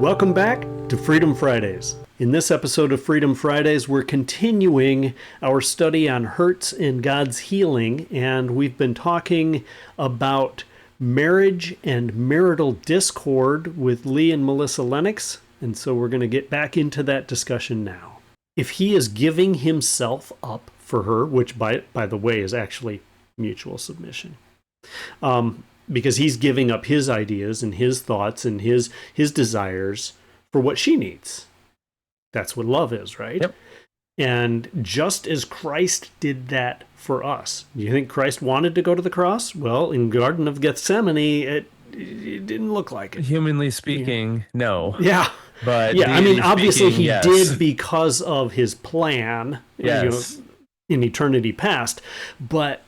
Welcome back to Freedom Fridays. In this episode of Freedom Fridays, we're continuing our study on hurts and God's healing, and we've been talking about marriage and marital discord with Lee and Melissa Lennox, and so we're going to get back into that discussion now. If he is giving himself up for her, which by the way is actually mutual submission, because he's giving up his ideas and his thoughts and his desires for what she needs. That's what love is, right? Yep. And just as Christ did that for us. Do you think Christ wanted to go to the cross? Well, in Garden of Gethsemane, it didn't look like it. Humanly speaking, no. Yeah. But yeah, I mean, obviously speaking, he yes. did because of his plan, Yes. in eternity past. But,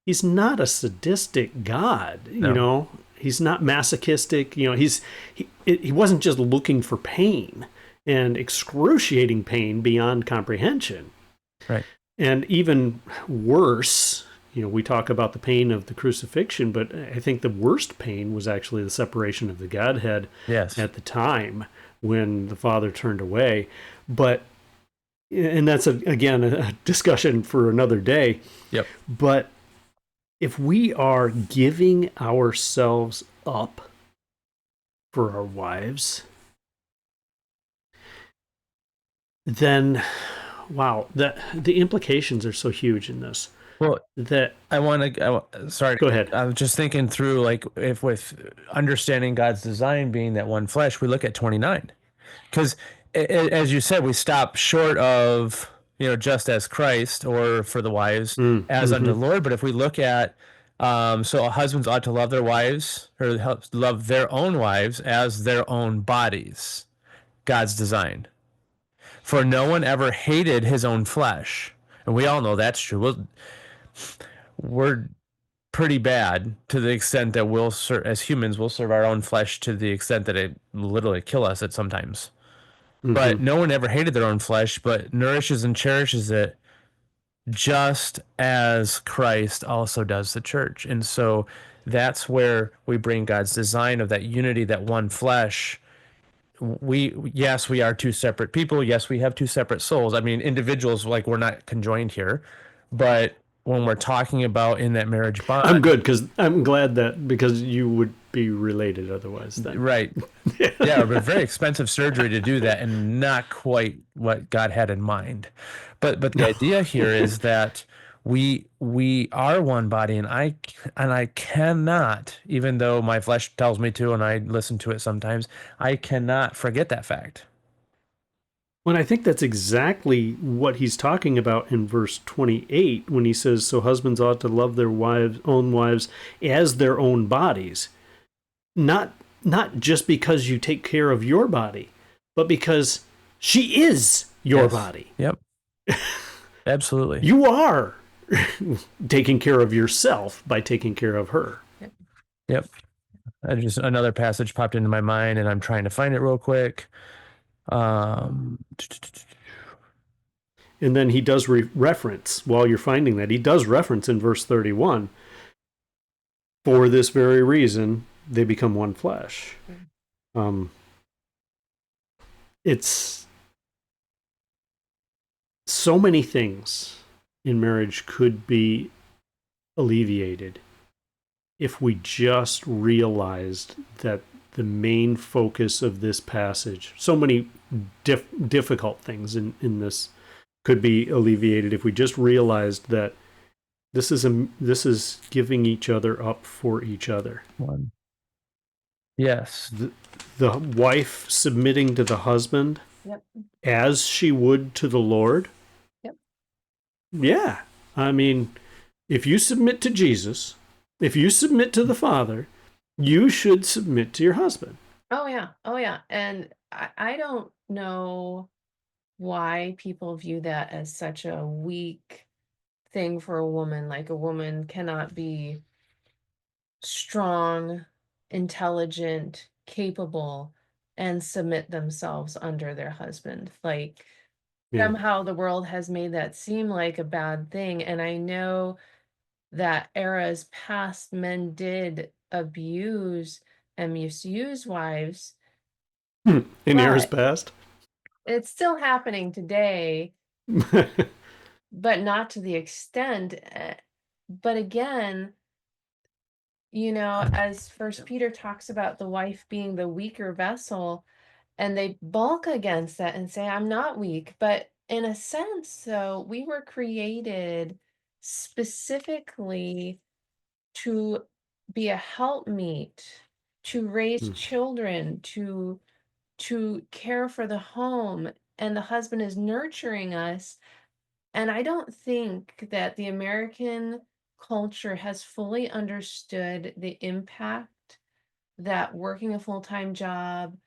he's not a sadistic God, No. He's not masochistic. He wasn't just looking for pain and excruciating pain beyond comprehension. Right. And even worse, we talk about the pain of the crucifixion, but I think the worst pain was actually the separation of the Godhead Yes. at the time when the Father turned away. And that's, again, a discussion for another day. Yep. But if we are giving ourselves up for our wives, then, wow, the implications are so huge in this. Well, that sorry. Go ahead. I was just thinking through, like, if with understanding God's design being that one flesh, we look at 29. Because, as you said, we stop short of, just as Christ, or for the wives, as unto the Lord. But if we look at, so husbands ought to love their wives, or love their own wives as their own bodies. God's design. For no one ever hated his own flesh. And we all know that's true. We're pretty bad to the extent that we'll serve, as humans, we'll serve our own flesh to the extent that it literally kill us at sometimes. But no one ever hated their own flesh, but nourishes and cherishes it just as Christ also does the church. And so that's where we bring God's design of that unity, that one flesh. Yes, we are two separate people. Yes, we have two separate souls. I mean, individuals, like, we're not conjoined here, but when we're talking about in that marriage bond, I'm good, because I'm glad because you would be related otherwise then. Right. Yeah, but very expensive surgery to do that, and not quite what God had in mind. But the idea here is that we are one body, and I cannot, even though my flesh tells me to, and I listen to it sometimes, I cannot forget that fact. Well, I think that's exactly what he's talking about in verse 28 when he says, so husbands ought to love their own wives as their own bodies. Not just because you take care of your body, but because she is your body. Yep. Absolutely. You are taking care of yourself by taking care of her. Yep. Just another passage popped into my mind, and I'm trying to find it real quick. And then he does reference, while you're finding that, he does reference in verse 31, for this very reason, they become one flesh. It's so many things in marriage could be alleviated if we just realized that the main focus of this passage, so many difficult things in this could be alleviated if we just realized that this is giving each other up for each other. One. Yes. The wife submitting to the husband, yep, as she would to the Lord. Yep. Yeah. I mean, if you submit to Jesus, if you submit to the Father, you should submit to your husband. Oh yeah. And I don't know why people view that as such a weak thing for a woman. Like, a woman cannot be strong, intelligent, capable, and submit themselves under their husband. Like, somehow the world has made that seem like a bad thing. And I know that eras past, men did abuse and misuse wives, In years but past. it's still happening today, but not to the extent. But again, as First Peter talks about the wife being the weaker vessel, and they bulk against that and say, I'm not weak. But in a sense, so we were created specifically to be a helpmeet, to raise Mm. children, to care for the home, and the husband is nurturing us. And I don't think that the American culture has fully understood the impact that working a full-time job,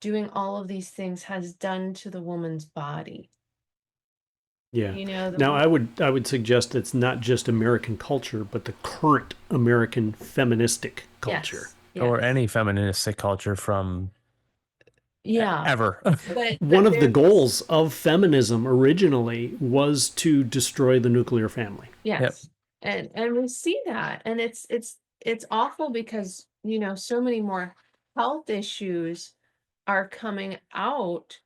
doing all of these things has done to the woman's body. Yeah. The Now, I would suggest it's not just American culture, but the current American feministic culture. yes, or yes, any feministic culture from yeah, ever. One but of the there's this, goals of feminism originally was to destroy the nuclear family. Yep. yes, and we see that, and it's awful because so many more health issues are coming out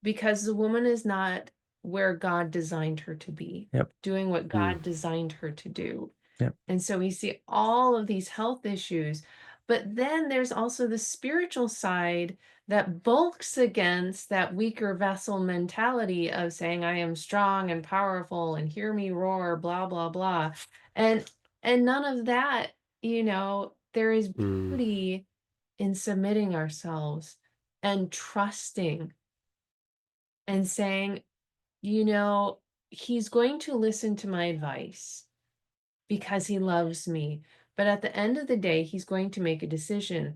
because the woman is not where God designed her to be, Yep. doing what Mm. God designed her to do. Yep. And so we see all of these health issues. But then there's also the spiritual side that bulks against that weaker vessel mentality of saying, I am strong and powerful and hear me roar, blah, blah, blah. And none of that, there is Mm. beauty in submitting ourselves and trusting and saying, he's going to listen to my advice because he loves me. But at the end of the day, he's going to make a decision.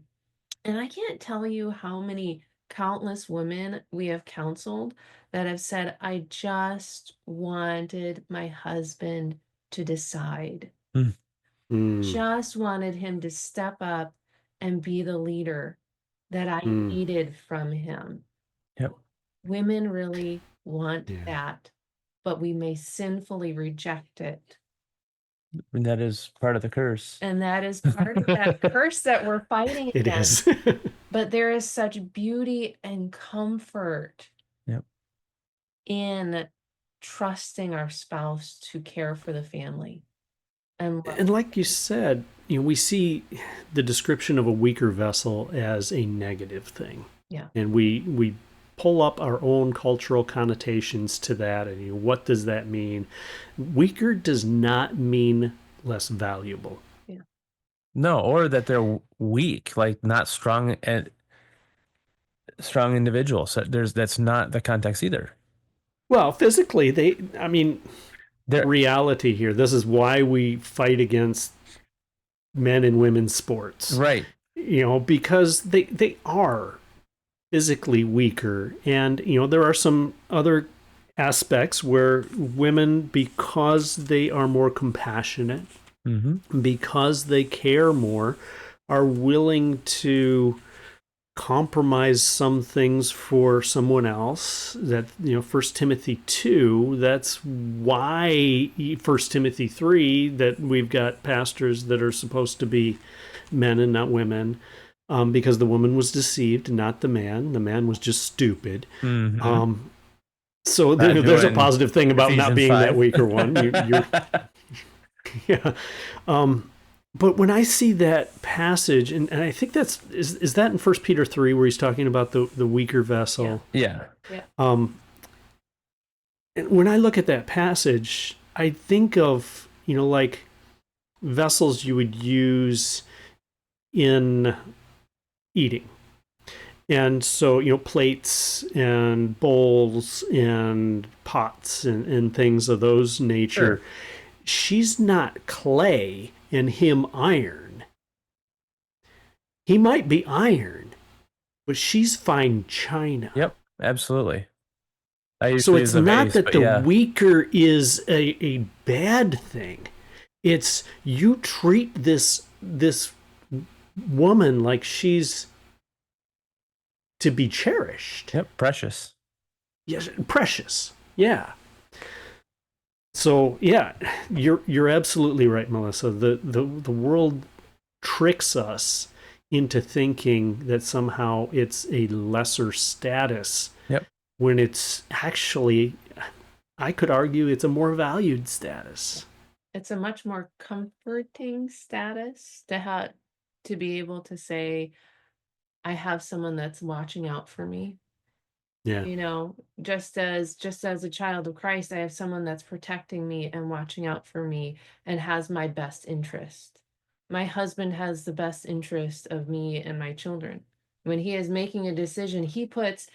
And I can't tell you how many countless women we have counseled that have said, I just wanted my husband to decide, Mm. Mm. just wanted him to step up and be the leader that I Mm. needed from him. Yep. Women really want Yeah. that, but we may sinfully reject it. And that is part of the curse. And that is part of that curse that we're fighting It against. is. But there is such beauty and comfort Yep. in trusting our spouse to care for the family and love. And like you said, we see the description of a weaker vessel as a negative thing. Yeah. And we pull up our own cultural connotations to that, and what does that mean? Weaker does not mean less valuable. Yeah. No, or that they're weak, like not strong and strong individuals. So that's not the context either. Well, physically, I mean, They're reality here. This is why we fight against men and women's sports. right. Because they are physically weaker. And, there are some other aspects where women, because they are more compassionate, Mm-hmm. because they care more, are willing to compromise some things for someone else. That, 1 Timothy 2, that's why 1 Timothy 3, that we've got pastors that are supposed to be men and not women, because the woman was deceived, not the man. The man was just stupid. Mm-hmm. So Not there's a doing positive thing about not Ephesians being that 5. weaker one. You're yeah. But when I see that passage, and I think is that in 1 Peter 3 where he's talking about the weaker vessel. Yeah. And when I look at that passage, I think of, like vessels you would use in eating. And so, plates and bowls and pots and things of those nature. Sure. She's not clay and him iron. He might be iron, but she's fine china. Yep. Absolutely. I So usually it's use a not vase, that but the yeah. weaker is a bad thing. It's you treat this woman like she's to be cherished. Yep. Precious. Yes, precious. Yeah. So yeah, you're absolutely right, Melissa. The world tricks us into thinking that somehow it's a lesser status Yep. when it's actually, I could argue, it's a more valued status. It's a much more comforting status to be able to say, I have someone that's watching out for me. Yeah. You know, just as a child of Christ, I have someone that's protecting me and watching out for me and has my best interest. My husband has the best interest of me and my children. When he is making a decision, he puts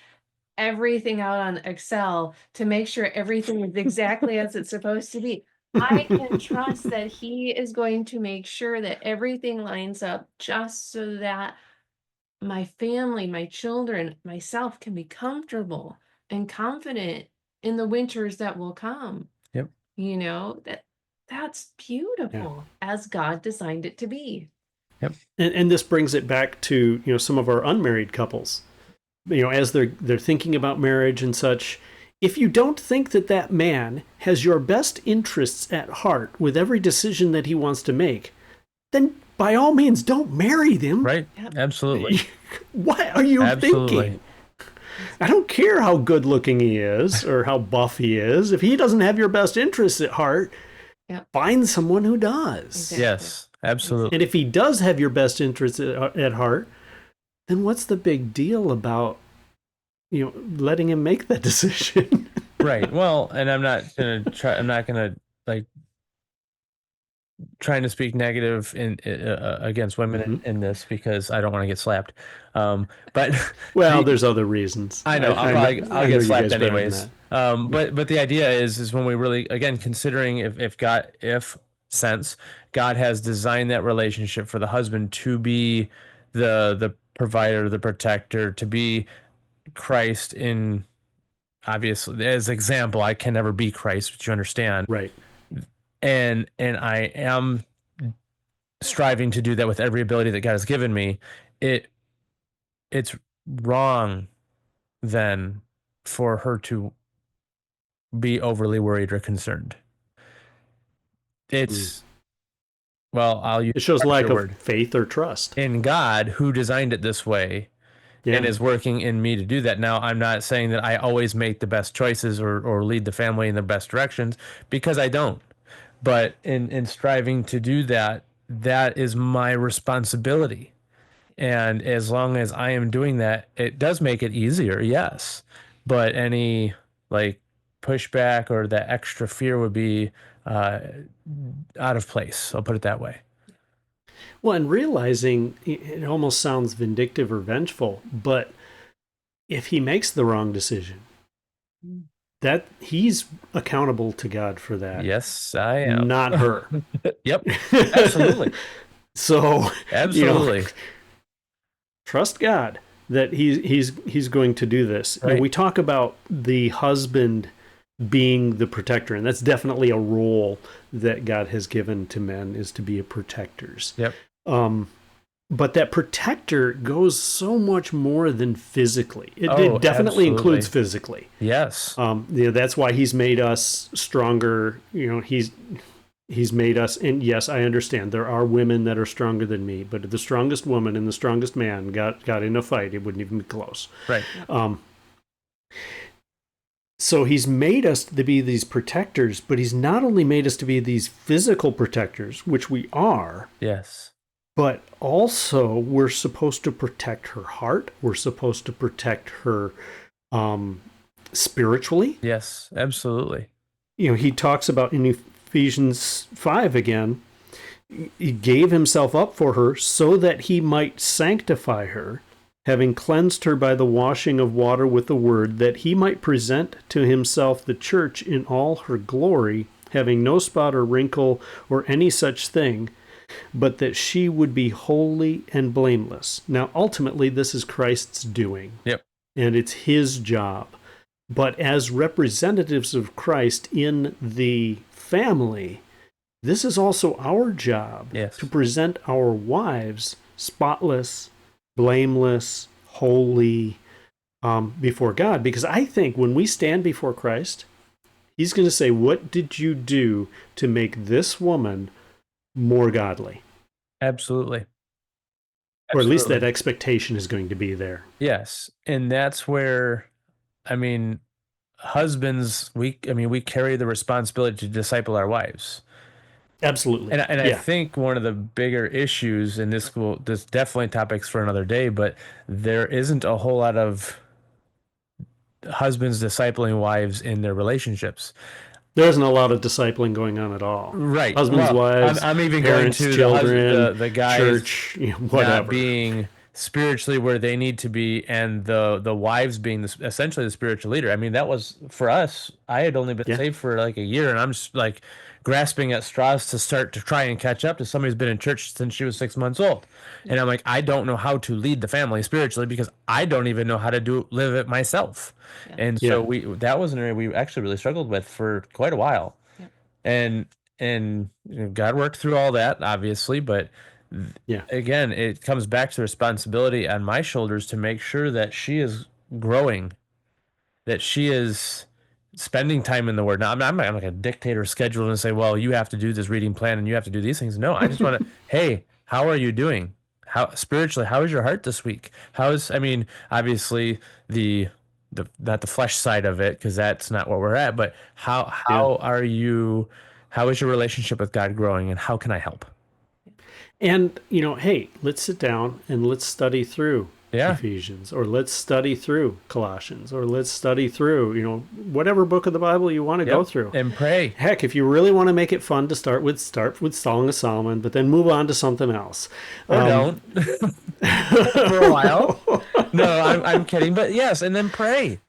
everything out on Excel to make sure everything is exactly as it's supposed to be. I can trust that he is going to make sure that everything lines up just so that my family, my children, myself can be comfortable and confident in the winters that will come. Yep. You know, that's beautiful as God designed it to be. Yep. And this brings it back to, some of our unmarried couples. As they're thinking about marriage and such, if you don't think that that man has your best interests at heart with every decision that he wants to make, then by all means don't marry them. Right. Yep. Absolutely. What are you Absolutely. thinking? I don't care how good looking he is or how buff he is. If he doesn't have your best interests at heart, Yep. find someone who does. Exactly. Yes. Absolutely. And if he does have your best interests at heart, then what's the big deal about, letting him make that decision? Right. Well, and I'm not gonna like trying to speak negative against women in this because I don't want to get slapped. But Well, there's other reasons. I know I'll know get you slapped guys better than anyways. that. But the idea is when we really, again, considering if God has designed that relationship for the husband to be the provider, the protector, to be Christ in, obviously as example, I can never be Christ, but you understand. Right. And I am striving to do that with every ability that God has given me. It's wrong then for her to be overly worried or concerned. It's well, I'll use It shows the lack of word faith or trust in God who designed it this way and is working in me to do that. Now, I'm not saying that I always make the best choices or lead the family in the best directions, because I don't. But in striving to do that, that is my responsibility. And as long as I am doing that, it does make it easier, yes. But any like pushback or the extra fear would be out of place. I'll put it that way. Well, and realizing it almost sounds vindictive or vengeful, but if he makes the wrong decision, that he's accountable to God for that. Yes, I am. Not her. Yep. Absolutely. So Absolutely. Trust God that he's going to do this. Right. And we talk about the husband being the protector, and that's definitely a role that God has given to men, is to be a protectors. Yep. But that protector goes so much more than physically. It absolutely. definitely includes physically. Yes. That's why he's made us stronger. He's made us, and yes, I understand there are women that are stronger than me, but the strongest woman and the strongest man got in a fight, it wouldn't even be close. Right. So he's made us to be these protectors, but he's not only made us to be these physical protectors, which we are. Yes. But also, we're supposed to protect her heart. We're supposed to protect her spiritually. Yes, absolutely. He talks about in Ephesians 5 again, he gave himself up for her so that he might sanctify her, having cleansed her by the washing of water with the word, that he might present to himself the church in all her glory, having no spot or wrinkle or any such thing, but that she would be holy and blameless. Now, ultimately, this is Christ's doing. Yep. And it's his job. But as representatives of Christ in the family, this is also our job. Yes. To present our wives spotless, blameless, holy before God. Because I think when we stand before Christ, he's going to say, what did you do to make this woman more godly? Absolutely. Or at least that Absolutely. expectation is going to be there. Yes. And that's where, I mean, husbands, we carry the responsibility to disciple our wives. Absolutely. And I Yeah. think one of the bigger issues in this definitely topics for another day, but there isn't a whole lot of husbands discipling wives in their relationships. There isn't a lot of discipling going on at all. Right. Husbands, Well, wives, I'm even going parents, to children, the guys church, not whatever. being spiritually where they need to be, and the wives being essentially the spiritual leader. I mean, that was for us. I had only been Yeah. saved for like a year, and I'm just like grasping at straws to start to try and catch up to somebody who's been in church since she was 6 months old. And Yeah. I'm like, I don't know how to lead the family spiritually because I don't even know how to live it myself. Yeah. And Yeah. so that was an area we actually really struggled with for quite a while. Yeah. And God worked through all that, obviously, but Yeah. again, it comes back to the responsibility on my shoulders to make sure that she is growing, that she is spending time in the Word. Now, I'm not like a dictator schedule and say, well, you have to do this reading plan and you have to do these things. No, I just want to, hey, how are you doing? How spiritually, how is your heart this week? I mean, obviously the not the flesh side of it, because that's not what we're at, but Yeah. how is your relationship with God growing and how can I help? And, hey, let's sit down and let's study through Yeah. Ephesians, or let's study through Colossians, or let's study through, whatever book of the Bible you want to go Yep. through. And pray. Heck, if you really want to make it fun to start with Song of Solomon, but then move on to something else. Or don't for a while. No, I'm kidding. But yes, and then pray.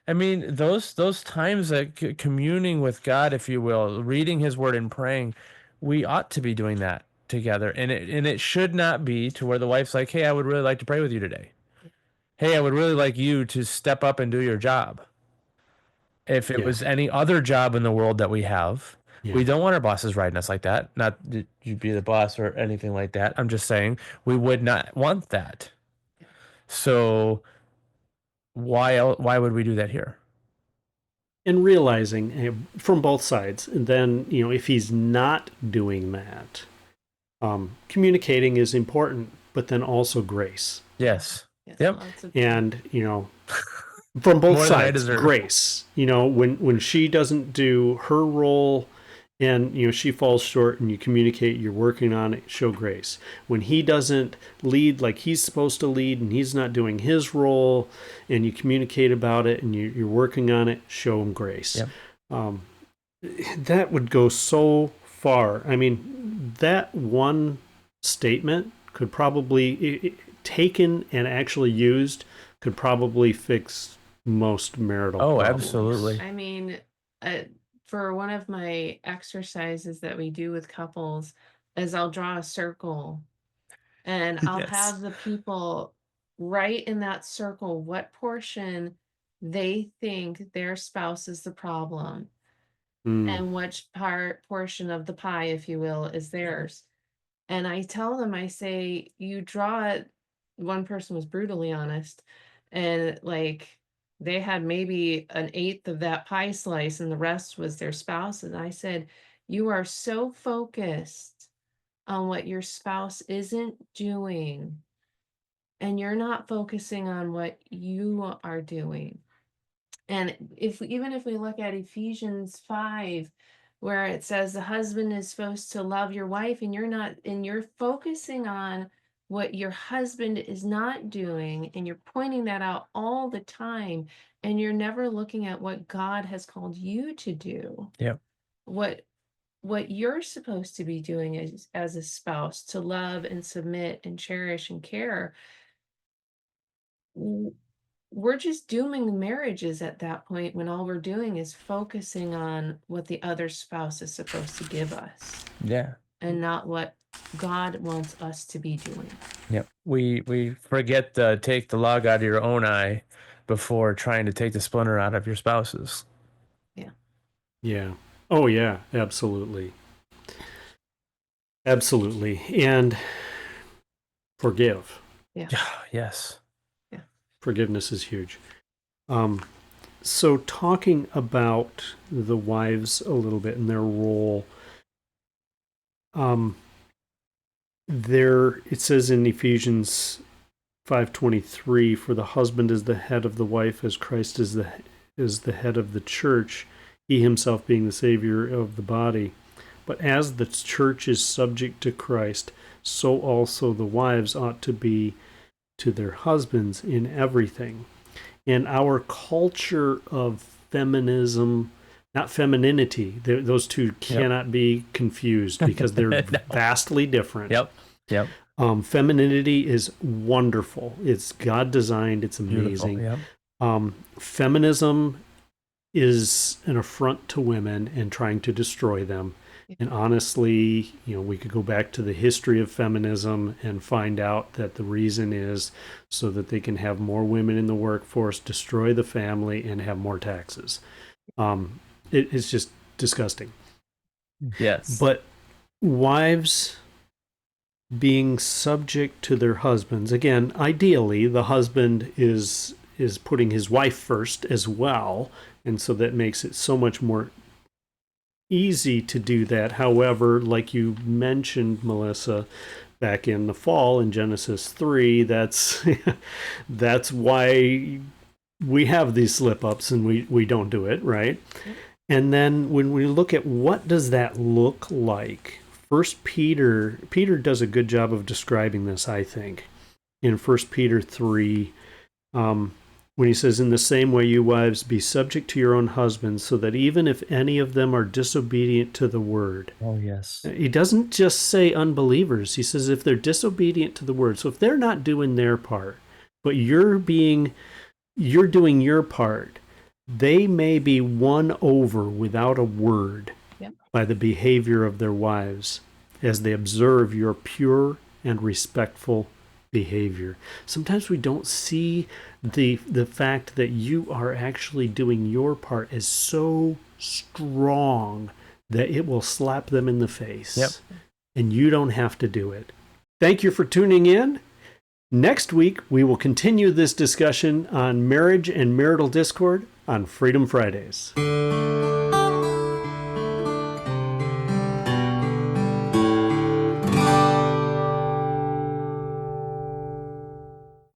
I mean, those times that communing with God, if you will, reading His Word and praying, we ought to be doing that together. And it should not be to where the wife's like, "Hey, I would really like to pray with you today. Hey, I would really like you to step up and do your job." If it Yeah. was any other job in the world that we have, Yeah. we don't want our bosses riding us like that. Not that you'd be the boss or anything like that. I'm just saying we would not want that. So why would we do that here? And realizing from both sides, and then, if he's not doing that, communicating is important, but then also grace. Yes. Yes. Yep. Lots of And, from both More than I sides, deserve. grace. When she doesn't do her role and she falls short, and you communicate, you're working on it, show grace. When he doesn't lead like he's supposed to lead, and he's not doing his role, and you communicate about it, and you're working on it, show him grace. Yep. That would go so far. I mean, that one statement could probably, taken and actually used, could probably fix most marital Oh, problems. absolutely. I mean, for one of my exercises that we do with couples is I'll draw a circle and I'll Yes. have the people write in that circle what portion they think their spouse is the problem and which portion of the pie, if you will, is theirs. And I tell them, I say, you draw it. One person was brutally honest, and like they had maybe an eighth of that pie slice, and the rest was their spouse. And I said, you are so focused on what your spouse isn't doing, and you're not focusing on what you are doing. And even if we look at Ephesians 5, where it says the husband is supposed to love your wife, and you're focusing on what your husband is not doing, and you're pointing that out all the time, and you're never looking at what God has called you to do, Yep. what you're supposed to be doing as a spouse, to love and submit and cherish and care. We're just dooming the marriages at that point when all we're doing is focusing on what the other spouse is supposed to give us Yeah. and not what God wants us to be doing. Yep. We forget to take the log out of your own eye before trying to take the splinter out of your spouse's. Yeah. Yeah. Oh, yeah. Absolutely. Absolutely. And forgive. Yeah. Yes. Forgiveness is huge. So talking about the wives a little bit and their role, there it says in Ephesians 5:23, for the husband is the head of the wife as Christ is the head of the church, he himself being the savior of the body. But as the church is subject to Christ, so also the wives ought to be to their husbands in everything. And our culture of feminism, not femininity, those two cannot be confused because they're No. vastly different. Yep. Femininity is wonderful. It's God designed. It's amazing. Beautiful. Yep. Feminism is an affront to women and trying to destroy them. And honestly, we could go back to the history of feminism and find out that the reason is so that they can have more women in the workforce, destroy the family, and have more taxes. It's just disgusting. Yes. But wives being subject to their husbands, again, ideally, the husband is putting his wife first as well, and so that makes it so much more easy to do that. However, like you mentioned, Melissa, back in the fall in Genesis 3, that's why we have these slip-ups and we don't do it, right? And then when we look at what does that look like, Peter does a good job of describing this, I think, in 1 Peter 3, when he says, in the same way, you wives, be subject to your own husbands, so that even if any of them are disobedient to the word. Oh, yes. He doesn't just say unbelievers. He says if they're disobedient to the word. So if they're not doing their part, but you're doing your part, they may be won over without a word by the behavior of their wives as they observe your pure and respectful behavior. Sometimes we don't see the fact that you are actually doing your part as so strong that it will slap them in the face. Yep. And you don't have to do it. Thank you for tuning in. Next week, we will continue this discussion on marriage and marital discord on Freedom Fridays.